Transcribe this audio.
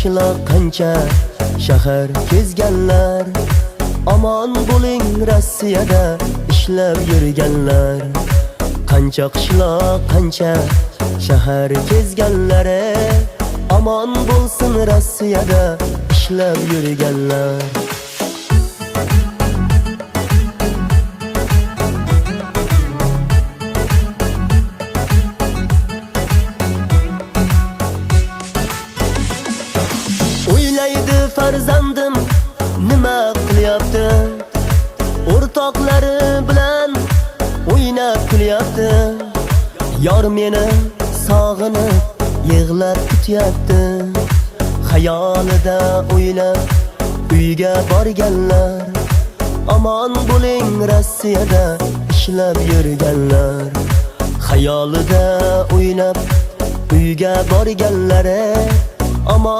qishloq qancha shahar kezganlar. Aman bo'ling Rossiyada ishlab yurganlar. Qancha qishloq qancha shahar kezganlar. Aman bo'lsin Rossiyada ishlab yurganlar. O'ylaydi farzandim nima qilyapti, o'rtoqlari bilan o'ynab kulyapti. Yor meni sog'inib yig'lab kutyapti. Xayolida o'ylab uyga borganlar. Aman bo'ling Rossiyada ishlab yurganlar. Xayolida o'ylab uyga borganlar. Aman